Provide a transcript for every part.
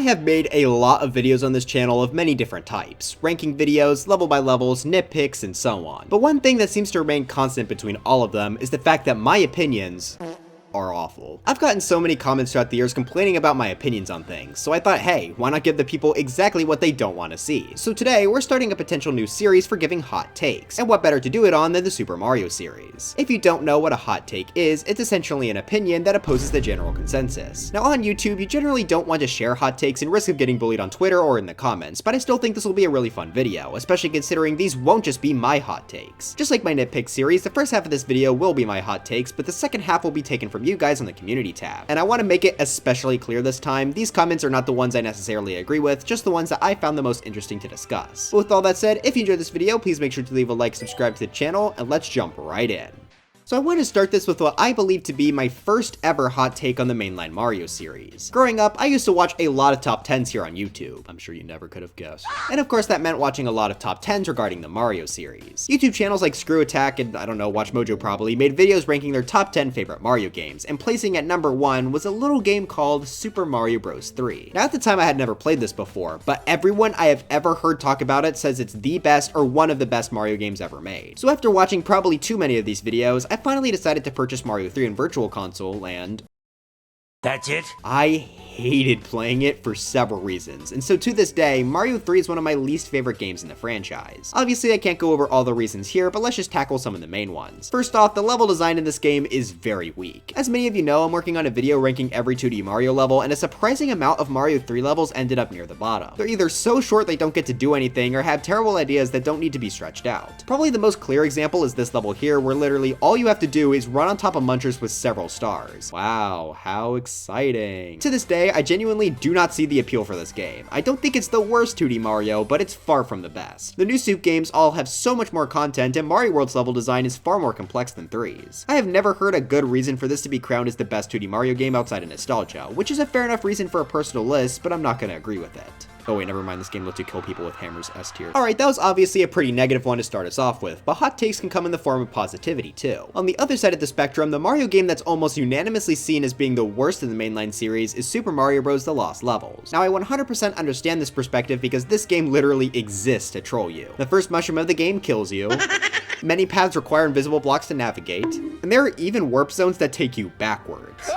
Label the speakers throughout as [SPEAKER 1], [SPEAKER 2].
[SPEAKER 1] have made a lot of videos on this channel of many different types, ranking videos, level by levels, nitpicks, and so on. But one thing that seems to remain constant between all of them is the fact that my opinions are awful. I've gotten so many comments throughout the years complaining about my opinions on things, so I thought, hey, why not give the people exactly what they don't want to see? So today, we're starting a potential new series for giving hot takes, and what better to do it on than the Super Mario series. If you don't know what a hot take is, it's essentially an opinion that opposes the general consensus. Now on YouTube, you generally don't want to share hot takes and risk of getting bullied on Twitter or in the comments, but I still think this will be a really fun video, especially considering these won't just be my hot takes. Just like my nitpick series, the first half of this video will be my hot takes, but the second half will be taken from you guys on the community tab. And I want to make it especially clear this time, these comments are not the ones I necessarily agree with, just the ones that I found the most interesting to discuss. But with all that said, if you enjoyed this video, please make sure to leave a like, subscribe to the channel, and let's jump right in. So I want to start this with what I believe to be my first ever hot take on the mainline Mario series. Growing up, I used to watch a lot of top 10s here on YouTube. I'm sure you never could have guessed. And of course that meant watching a lot of top 10s regarding the Mario series. YouTube channels like Screw Attack and I don't know, Watch Mojo probably, made videos ranking their top 10 favorite Mario games, and placing at number 1 was a little game called Super Mario Bros. 3. Now at the time I had never played this before, but everyone I have ever heard talk about it says it's the best or one of the best Mario games ever made. So after watching probably too many of these videos, I finally decided to purchase Mario 3 in Virtual Console, and
[SPEAKER 2] that's it?
[SPEAKER 1] I hated playing it for several reasons, and so to this day, Mario 3 is one of my least favorite games in the franchise. Obviously, I can't go over all the reasons here, but let's just tackle some of the main ones. First off, the level design in this game is very weak. As many of you know, I'm working on a video ranking every 2D Mario level, and a surprising amount of Mario 3 levels ended up near the bottom. They're either so short they don't get to do anything, or have terrible ideas that don't need to be stretched out. Probably the most clear example is this level here, where literally all you have to do is run on top of munchers with several stars. Wow, how exciting. To this day, I genuinely do not see the appeal for this game. I don't think it's the worst 2D Mario, but it's far from the best. The new Soup games all have so much more content, and Mario World's level design is far more complex than 3's. I have never heard a good reason for this to be crowned as the best 2D Mario game outside of nostalgia, which is a fair enough reason for a personal list, but I'm not gonna agree with it. Oh wait, never mind, this game lets you kill people with hammers, S tier. Alright, that was obviously a pretty negative one to start us off with, but hot takes can come in the form of positivity too. On the other side of the spectrum, the Mario game that's almost unanimously seen as being the worst in the mainline series is Super Mario Bros. The Lost Levels. Now I 100% understand this perspective because this game literally exists to troll you. The first mushroom of the game kills you. Many paths require invisible blocks to navigate, and there are even warp zones that take you backwards.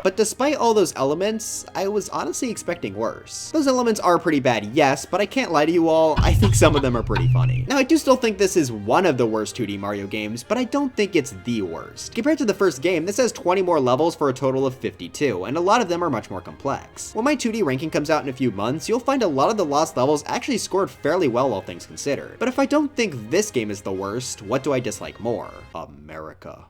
[SPEAKER 1] But despite all those elements, I was honestly expecting worse. Those elements are pretty bad, yes, but I can't lie to you all, I think some of them are pretty funny. Now I do still think this is one of the worst 2D Mario games, but I don't think it's the worst. Compared to the first game, this has 20 more levels for a total of 52, and a lot of them are much more complex. When my 2D ranking comes out in a few months, you'll find a lot of the lost levels actually scored fairly well all things considered. But if I don't think this game is the worst, what do I dislike more? America.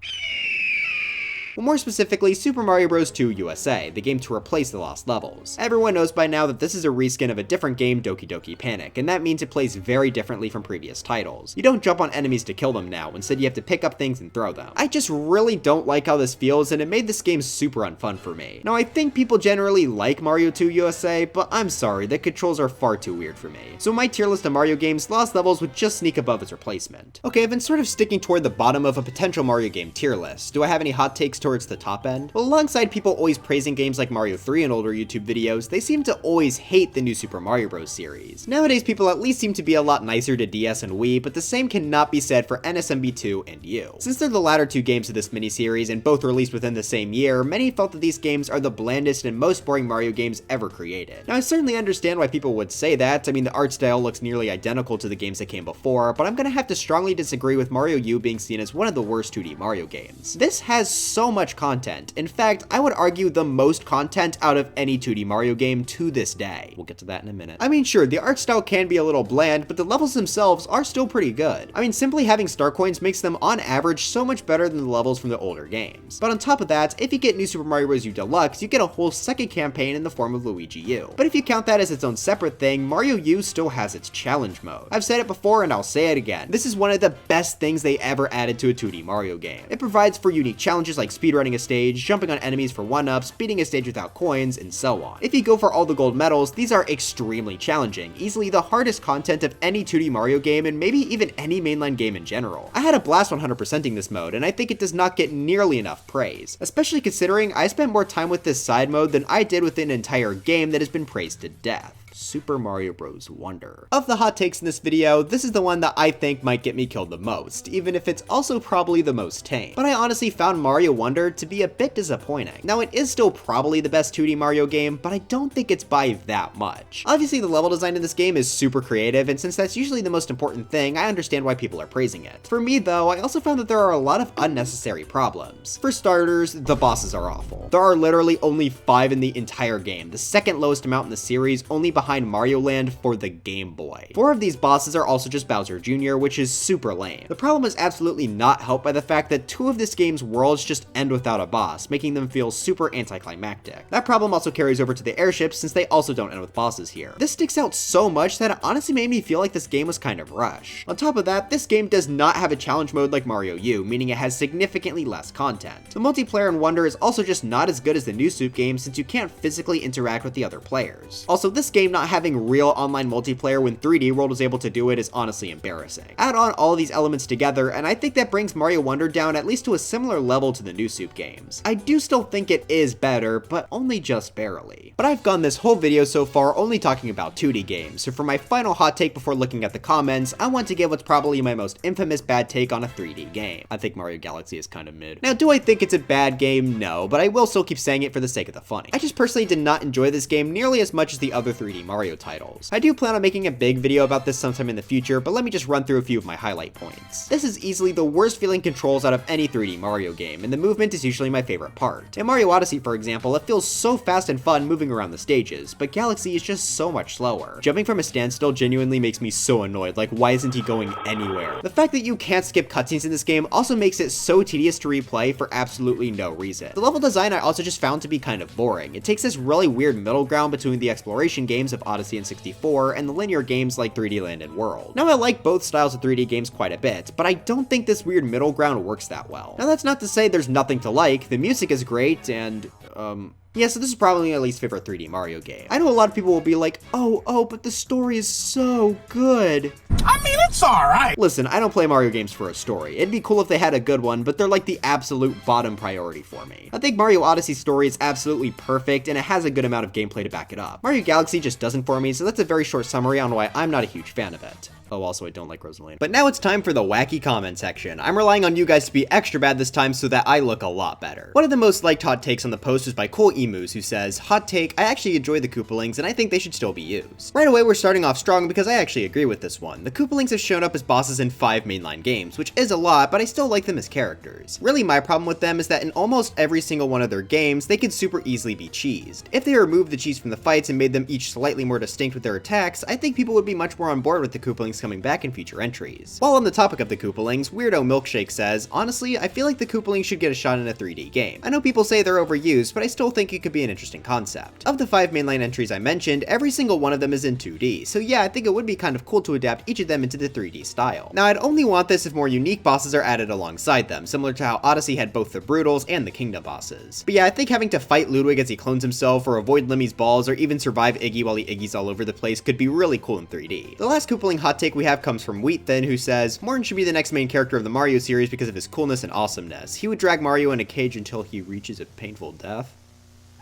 [SPEAKER 1] Well, more specifically, Super Mario Bros. 2 USA, the game to replace the lost levels. Everyone knows by now that this is a reskin of a different game, Doki Doki Panic, and that means it plays very differently from previous titles. You don't jump on enemies to kill them now, instead you have to pick up things and throw them. I just really don't like how this feels, and it made this game super unfun for me. Now I think people generally like Mario 2 USA, but I'm sorry, the controls are far too weird for me. So in my tier list of Mario games, Lost Levels would just sneak above its replacement. Okay, I've been sort of sticking toward the bottom of a potential Mario game tier list. Do I have any hot takes towards the top end? Well, alongside people always praising games like Mario 3 in older YouTube videos, they seem to always hate the new Super Mario Bros. Series. Nowadays, people at least seem to be a lot nicer to DS and Wii, but the same cannot be said for NSMB2 and U. Since they're the latter two games of this miniseries and both released within the same year, many felt that these games are the blandest and most boring Mario games ever created. Now, I certainly understand why people would say that. I mean, the art style looks nearly identical to the games that came before, but I'm gonna have to strongly disagree with Mario U being seen as one of the worst 2D Mario games. This has so much content. In fact, I would argue the most content out of any 2D Mario game to this day. We'll get to that in a minute. I mean, sure, the art style can be a little bland, but the levels themselves are still pretty good. I mean, simply having star coins makes them on average so much better than the levels from the older games. But on top of that, if you get New Super Mario Bros. U Deluxe, you get a whole second campaign in the form of Luigi U. But if you count that as its own separate thing, Mario U still has its challenge mode. I've said it before and I'll say it again. This is one of the best things they ever added to a 2D Mario game. It provides for unique challenges like speedrunning a stage, jumping on enemies for 1-ups, beating a stage without coins, and so on. If you go for all the gold medals, these are extremely challenging, easily the hardest content of any 2D Mario game and maybe even any mainline game in general. I had a blast 100%ing this mode, and I think it does not get nearly enough praise, especially considering I spent more time with this side mode than I did with an entire game that has been praised to death. Super Mario Bros. Wonder. Of the hot takes in this video, this is the one that I think might get me killed the most, even if it's also probably the most tame. But I honestly found Mario Wonder to be a bit disappointing. Now, it is still probably the best 2D Mario game, but I don't think it's by that much. Obviously, the level design in this game is super creative, and since that's usually the most important thing, I understand why people are praising it. For me, though, I also found that there are a lot of unnecessary problems. For starters, the bosses are awful. There are literally only 5 in the entire game, the second lowest amount in the series, only behind Mario Land for the Game Boy. 4 of these bosses are also just Bowser Jr., which is super lame. The problem is absolutely not helped by the fact that 2 of this game's worlds just end without a boss, making them feel super anticlimactic. That problem also carries over to the airships since they also don't end with bosses here. This sticks out so much that it honestly made me feel like this game was kind of rushed. On top of that, this game does not have a challenge mode like Mario U, meaning it has significantly less content. The multiplayer in Wonder is also just not as good as the new Soup game since you can't physically interact with the other players. Also, this game not having real online multiplayer when 3D World was able to do it is honestly embarrassing. Add on all of these elements together, and I think that brings Mario Wonder down at least to a similar level to the new Soup games. I do still think it is better, but only just barely. But I've gone this whole video so far only talking about 2D games, so for my final hot take before looking at the comments, I want to give what's probably my most infamous bad take on a 3D game. I think Mario Galaxy is kind of mid. Now, do I think it's a bad game? No, but I will still keep saying it for the sake of the funny. I just personally did not enjoy this game nearly as much as the other 3D Mario titles. I do plan on making a big video about this sometime in the future, but let me just run through a few of my highlight points. This is easily the worst feeling controls out of any 3D Mario game, and the movement is usually my favorite part. In Mario Odyssey, for example, it feels so fast and fun moving around the stages, but Galaxy is just so much slower. Jumping from a standstill genuinely makes me so annoyed, like why isn't he going anywhere? The fact that you can't skip cutscenes in this game also makes it so tedious to replay for absolutely no reason. The level design I also just found to be kind of boring. It takes this really weird middle ground between the exploration games of Odyssey and 64 and the linear games like 3D Land and World. Now, I like both styles of 3D games quite a bit, but I don't think this weird middle ground works that well. Now, that's not to say there's nothing to like. The music is great, and yeah, so this is probably my least favorite 3D Mario game. I know a lot of people will be like, oh, but the story is so good.
[SPEAKER 2] I mean, it's alright.
[SPEAKER 1] Listen, I don't play Mario games for a story. It'd be cool if they had a good one, but they're like the absolute bottom priority for me. I think Mario Odyssey's story is absolutely perfect, and it has a good amount of gameplay to back it up. Mario Galaxy just doesn't for me, so that's a very short summary on why I'm not a huge fan of it. Oh, also, I don't like Rosalina. But now it's time for the wacky comment section. I'm relying on you guys to be extra bad this time so that I look a lot better. One of the most liked hot takes on the post is by Cole Emus, who says, "Hot take, I actually enjoy the Koopalings and I think they should still be used." Right away, we're starting off strong because I actually agree with this one. The Koopalings have shown up as bosses in 5 mainline games, which is a lot, but I still like them as characters. Really, my problem with them is that in almost every single one of their games, they could super easily be cheesed. If they removed the cheese from the fights and made them each slightly more distinct with their attacks, I think people would be much more on board with the Koopalings coming back in future entries. While on the topic of the Koopalings, Weirdo Milkshake says, "Honestly, I feel like the Koopalings should get a shot in a 3D game. I know people say they're overused, but I still think it could be an interesting concept. Of the 5 mainline entries I mentioned, every single one of them is in 2D, so yeah, I think it would be kind of cool to adapt each of them into the 3D style. Now, I'd only want this if more unique bosses are added alongside them, similar to how Odyssey had both the Brutals and the Kingdom bosses. But yeah, I think having to fight Ludwig as he clones himself, or avoid Lemmy's balls, or even survive Iggy while he Iggy's all over the place could be really cool in 3D. The last Koopaling hot take we have comes from Wheatthin, who says, "Morton should be the next main character of the Mario series because of his coolness and awesomeness. He would drag Mario in a cage until he reaches a painful death."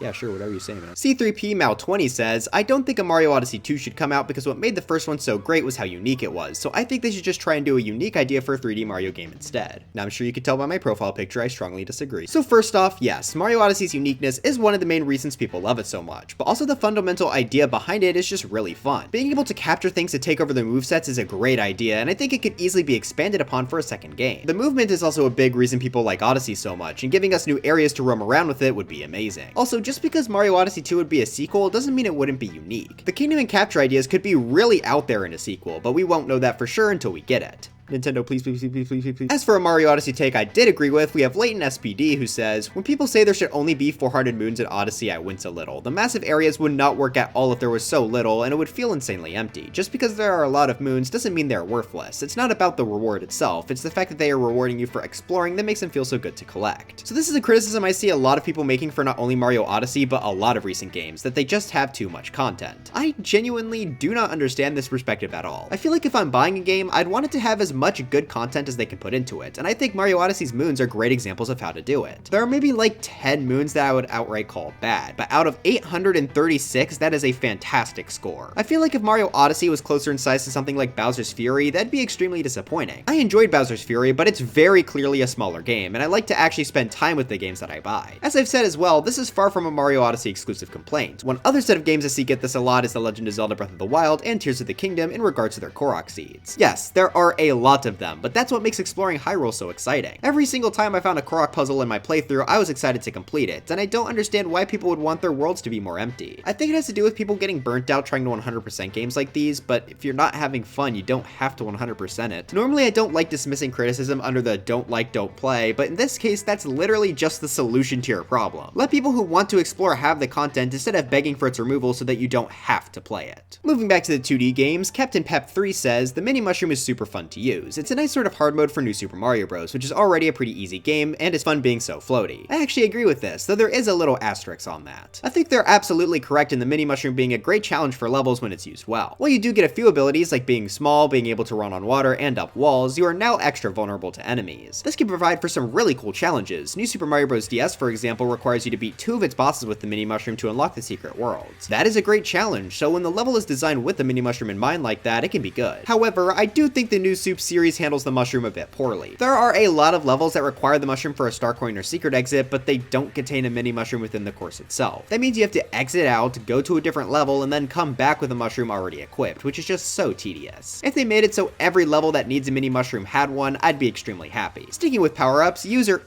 [SPEAKER 1] Yeah, sure, whatever you say, man. C3P Mal20 says, "I don't think a Mario Odyssey 2 should come out because what made the first one so great was how unique it was, so I think they should just try and do a unique idea for a 3D Mario game instead." Now, I'm sure you can tell by my profile picture I strongly disagree. So first off, yes, Mario Odyssey's uniqueness is one of the main reasons people love it so much, but also the fundamental idea behind it is just really fun. Being able to capture things to take over the movesets is a great idea, and I think it could easily be expanded upon for a second game. The movement is also a big reason people like Odyssey so much, and giving us new areas to roam around with it would be amazing. Also, just because Mario Odyssey 2 would be a sequel doesn't mean it wouldn't be unique. The Kingdom and Capture ideas could be really out there in a sequel, but we won't know that for sure until we get it. Nintendo, please, please, please, please, please, please, please. As for a Mario Odyssey take I did agree with, we have Latent SPD who says, when people say there should only be 400 moons in Odyssey, I wince a little. The massive areas would not work at all if there was so little, and it would feel insanely empty. Just because there are a lot of moons doesn't mean they're worthless. It's not about the reward itself, it's the fact that they are rewarding you for exploring that makes them feel so good to collect. So this is a criticism I see a lot of people making for not only Mario Odyssey, but a lot of recent games, that they just have too much content. I genuinely do not understand this perspective at all. I feel like if I'm buying a game, I'd want it to have as much good content as they can put into it, and I think Mario Odyssey's moons are great examples of how to do it. There are maybe like 10 moons that I would outright call bad, but out of 836, that is a fantastic score. I feel like if Mario Odyssey was closer in size to something like Bowser's Fury, that'd be extremely disappointing. I enjoyed Bowser's Fury, but it's very clearly a smaller game, and I like to actually spend time with the games that I buy. As I've said as well, this is far from a Mario Odyssey exclusive complaint. One other set of games I see get this a lot is The Legend of Zelda Breath of the Wild and Tears of the Kingdom in regards to their Korok seeds. Yes, there are a lot of them, but that's what makes exploring Hyrule so exciting. Every single time I found a Korok puzzle in my playthrough, I was excited to complete it, and I don't understand why people would want their worlds to be more empty. I think it has to do with people getting burnt out trying to 100% games like these, but if you're not having fun, you don't have to 100% it. Normally I don't like dismissing criticism under the don't like, don't play, but in this case, that's literally just the solution to your problem. Let people who want to explore have the content instead of begging for its removal so that you don't have to play it. Moving back to the 2D games, Captain Pep 3 says, the mini mushroom is super fun to use. It's a nice sort of hard mode for New Super Mario Bros, which is already a pretty easy game, and it's fun being so floaty. I actually agree with this, though there is a little asterisk on that. I think they're absolutely correct in the mini mushroom being a great challenge for levels when it's used well. While you do get a few abilities like being small, being able to run on water, and up walls, you are now extra vulnerable to enemies. This can provide for some really cool challenges. New Super Mario Bros. DS, for example, requires you to beat 2 of its bosses with the mini mushroom to unlock the secret worlds. That is a great challenge, so when the level is designed with the mini mushroom in mind like that, it can be good. However, I do think the New Soup series handles the mushroom a bit poorly. There are a lot of levels that require the mushroom for a star coin or secret exit, but they don't contain a mini mushroom within the course itself. That means you have to exit out, go to a different level, and then come back with a mushroom already equipped, which is just so tedious. If they made it so every level that needs a mini mushroom had one, I'd be extremely happy. Sticking with power-ups, user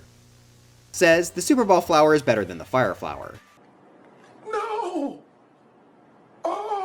[SPEAKER 1] says the Super Ball flower is better than the Fire Flower.
[SPEAKER 2] No!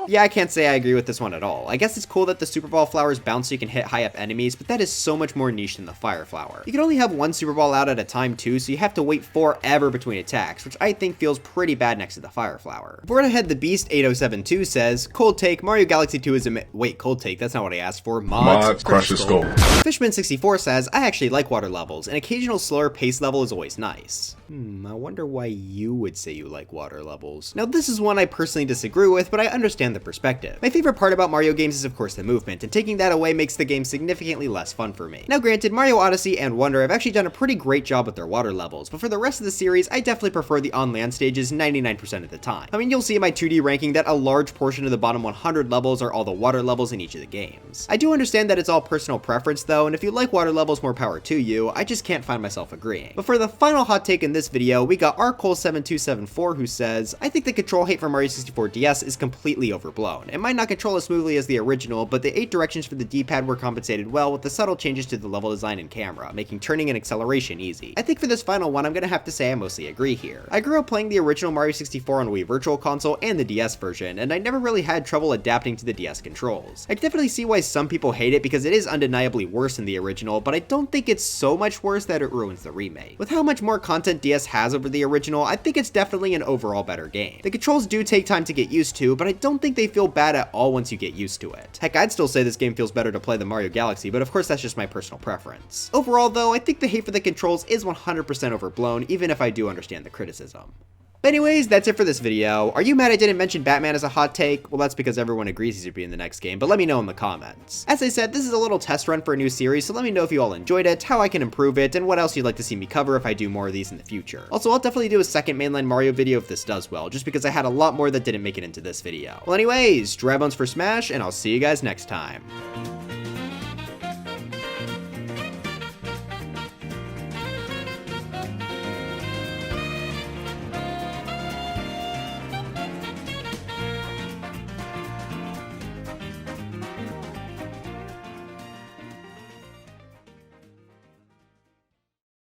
[SPEAKER 1] Yeah, I can't say I agree with this one at all. I guess it's cool that the Super Ball flowers bounce so you can hit high up enemies, but that is so much more niche than the Fire Flower. You can only have one Super Ball out at a time too, so you have to wait forever between attacks, which I think feels pretty bad next to the Fire Flower. Board Ahead the Beast 8072 says, cold take, Mario Galaxy 2 is wait, cold take, that's not what I asked for. Mods crush the skull. Fishman64 says, I actually like water levels. An occasional slower pace level is always nice. I wonder why you would say you like water levels. Now this is one I personally disagree with, but I understand the perspective. My favorite part about Mario games is of course the movement, and taking that away makes the game significantly less fun for me. Now granted, Mario Odyssey and Wonder have actually done a pretty great job with their water levels, but for the rest of the series, I definitely prefer the on-land stages 99% of the time. I mean, you'll see in my 2D ranking that a large portion of the bottom 100 levels are all the water levels in each of the games. I do understand that it's all personal preference though, and if you like water levels, more power to you, I just can't find myself agreeing. But for the final hot take in this video, we got rcole7274 who says, I think the control hate for Mario 64 DS is completely overblown. It might not control as smoothly as the original, but the 8 directions for the D-pad were compensated well with the subtle changes to the level design and camera, making turning and acceleration easy. I think for this final one, I'm gonna have to say I mostly agree here. I grew up playing the original Mario 64 on Wii Virtual Console and the DS version, and I never really had trouble adapting to the DS controls. I can definitely see why some people hate it because it is undeniably worse than the original, but I don't think it's so much worse that it ruins the remake. With how much more content DS has over the original, I think it's definitely an overall better game. The controls do take time to get used to, but I don't think they feel bad at all once you get used to it. Heck, I'd still say this game feels better to play than Mario Galaxy, but of course that's just my personal preference. Overall though, I think the hate for the controls is 100% overblown, even if I do understand the criticism. But anyways, that's it for this video. Are you mad I didn't mention Batman as a hot take? Well, that's because everyone agrees he should be in the next game, but let me know in the comments. As I said, this is a little test run for a new series, so let me know if you all enjoyed it, how I can improve it, and what else you'd like to see me cover if I do more of these in the future. Also, I'll definitely do a second mainline Mario video if this does well, just because I had a lot more that didn't make it into this video. Well anyways, dry bones for Smash, and I'll see you guys next time.